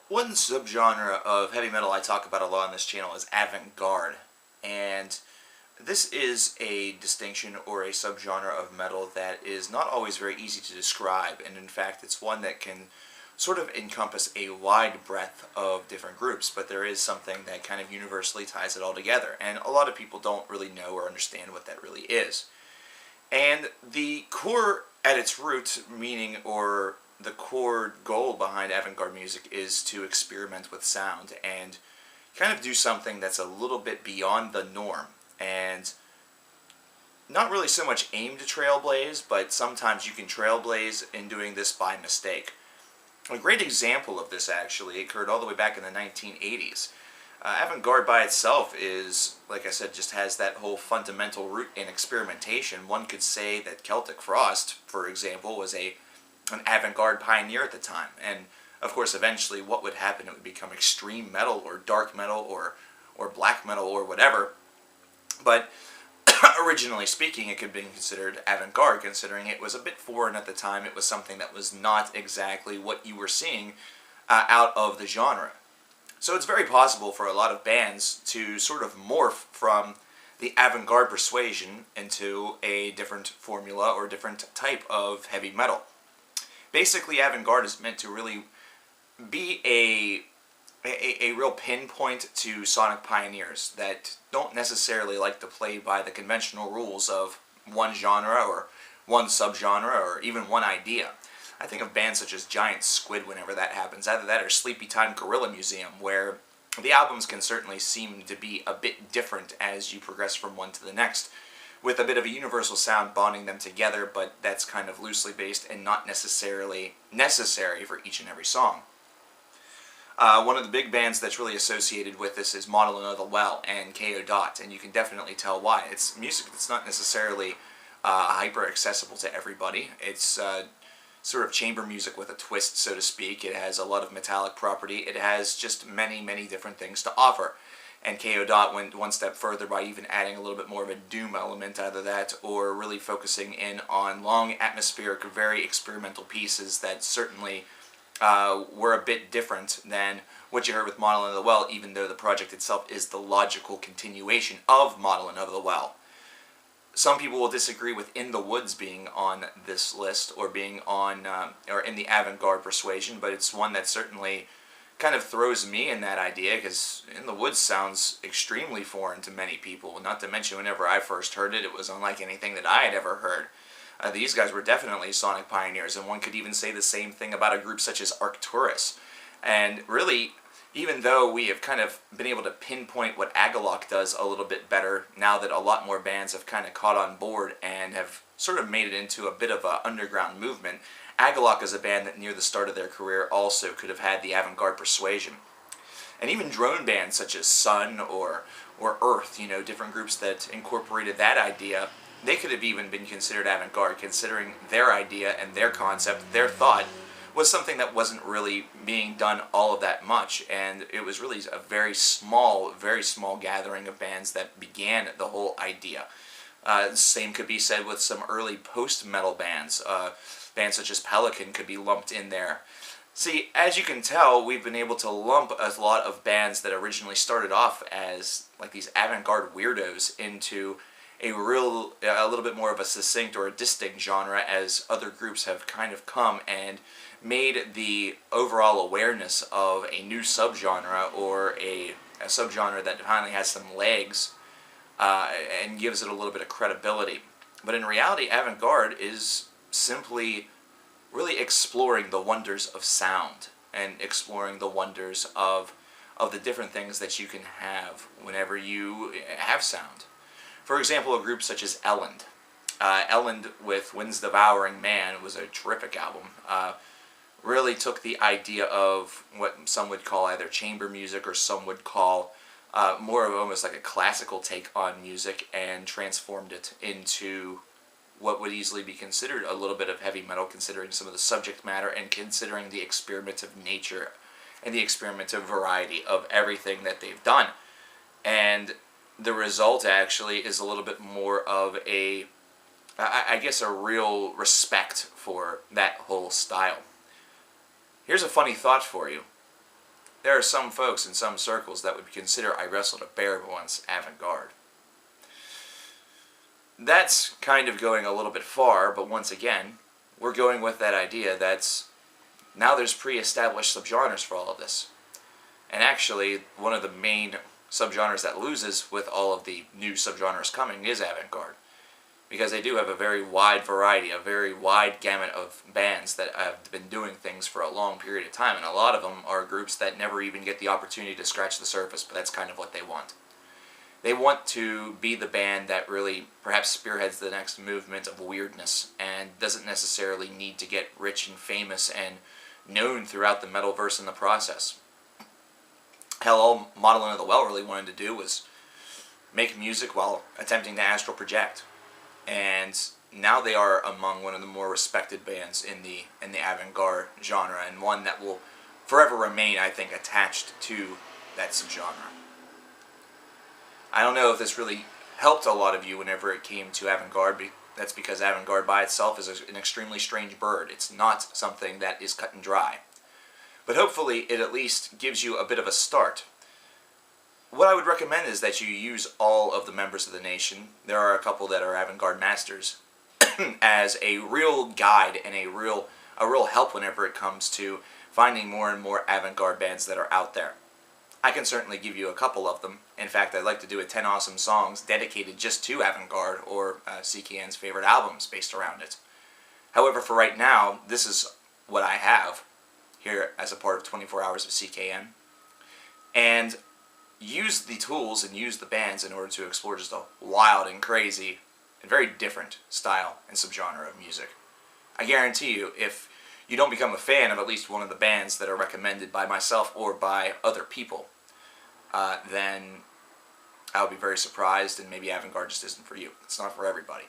One subgenre of heavy metal I talk about a lot on this channel is avant-garde, and this is a distinction or a subgenre of metal that is not always very easy to describe, and in fact it's one that can sort of encompass a wide breadth of different groups, but there is something that kind of universally ties it all together, and a lot of people don't really know or understand what that really is. And the core at its root meaning, or the core goal behind avant-garde music, is to experiment with sound and kind of do something that's a little bit beyond the norm, and not really so much aim to trailblaze, but sometimes you can trailblaze in doing this by mistake. A great example of this actually occurred all the way back in the 1980s. Avant-garde by itself is, like I said, just has that whole fundamental root in experimentation. One could say that Celtic Frost, for example, was an avant-garde pioneer at the time. And of course, eventually what would happen, it would become extreme metal or dark metal or black metal or whatever. But originally speaking, it could have been considered avant-garde, considering it was a bit foreign at the time. It was something that was not exactly what you were seeing out of the genre. So it's very possible for a lot of bands to sort of morph from the avant-garde persuasion into a different formula or different type of heavy metal. Basically, avant-garde is meant to really be a real pinpoint to sonic pioneers that don't necessarily like to play by the conventional rules of one genre or one subgenre or even one idea. I think of bands such as Giant Squid whenever that happens. Either that or Sleepy Time Gorilla Museum, where the albums can certainly seem to be a bit different as you progress from one to the next, with a bit of a universal sound bonding them together, but that's kind of loosely based and not necessarily necessary for each and every song. One of the big bands that's really associated with this is Modeling of the Well and K.O. Dot, and you can definitely tell why. It's music that's not necessarily hyper accessible to everybody. It's sort of chamber music with a twist, so to speak. It has a lot of metallic property. It has just many, many different things to offer. And K.O. Dot went one step further by even adding a little bit more of a doom element out of that, or really focusing in on long, atmospheric, very experimental pieces that certainly were a bit different than what you heard with Modeling of the Well, even though the project itself is the logical continuation of Modeling of the Well. Some people will disagree with In the Woods being on this list, or being on, or in the avant-garde persuasion, but it's one that certainly kind of throws me in that idea, because In the Woods sounds extremely foreign to many people. Not to mention, whenever I first heard it, it was unlike anything that I had ever heard. These guys were definitely sonic pioneers, and one could even say the same thing about a group such as Arcturus. And really, even though we have kind of been able to pinpoint what Agalloch does a little bit better, now that a lot more bands have kind of caught on board and have sort of made it into a bit of an underground movement, Agalloch is a band that near the start of their career also could have had the avant-garde persuasion. And even drone bands such as Sun or Earth, you know, different groups that incorporated that idea, they could have even been considered avant-garde, considering their idea and their concept, their thought, was something that wasn't really being done all of that much, and it was really a very small gathering of bands that began the whole idea. Same could be said with some early post-metal bands. Bands such as Pelican could be lumped in there. See, as you can tell, we've been able to lump a lot of bands that originally started off as like these avant-garde weirdos into a little bit more of a succinct or a distinct genre, as other groups have kind of come and made the overall awareness of a new subgenre, or a subgenre that finally has some legs and gives it a little bit of credibility. But in reality, avant-garde is simply really exploring the wonders of sound and exploring the wonders of the different things that you can have whenever you have sound. For example, a group such as Elend. Elend with Wind's Devouring Man was a terrific album. Really took the idea of what some would call either chamber music, or some would call more of almost like a classical take on music, and transformed it into what would easily be considered a little bit of heavy metal, considering some of the subject matter and considering the experimentative nature and the experimentative variety of everything that they've done. And the result actually is a little bit more of a, I guess, a real respect for that whole style. Here's a funny thought for you. there are some folks in some circles that would consider I Wrestled a Bear Once avant-garde. That's kind of going a little bit far, but once again, we're going with that idea that's now there's pre-established subgenres for all of this. And actually, one of the main subgenres that loses with all of the new subgenres coming is avant-garde. Because they do have a very wide variety, a very wide gamut of bands that have been doing things for a long period of time, and a lot of them are groups that never even get the opportunity to scratch the surface, but that's kind of what they want. They want to be the band that really perhaps spearheads the next movement of weirdness and doesn't necessarily need to get rich and famous and known throughout the metalverse in the process. Hell, all Modeling of the Well really wanted to do was make music while attempting to astral project. And now they are among one of the more respected bands in the avant-garde genre, and one that will forever remain, I think, attached to that subgenre. I don't know if this really helped a lot of you whenever it came to avant-garde. That's because avant-garde by itself is an extremely strange bird. It's not something that is cut and dry. But hopefully it at least gives you a bit of a start. What I would recommend is that you use all of the members of the nation, there are a couple that are avant-garde masters, as a real guide and a real help whenever it comes to finding more and more avant-garde bands that are out there. I can certainly give you a couple of them. In fact, I'd like to do a 10 awesome songs dedicated just to avant-garde or CKN's favorite albums based around it. However, for right now, this is what I have here as a part of 24 Hours of CKN. And use the tools and use the bands in order to explore just a wild and crazy and very different style and subgenre of music. I guarantee you, if you don't become a fan of at least one of the bands that are recommended by myself or by other people, then I would be very surprised, and maybe avant-garde just isn't for you. It's not for everybody,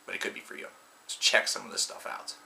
but it could be for you. So check some of this stuff out.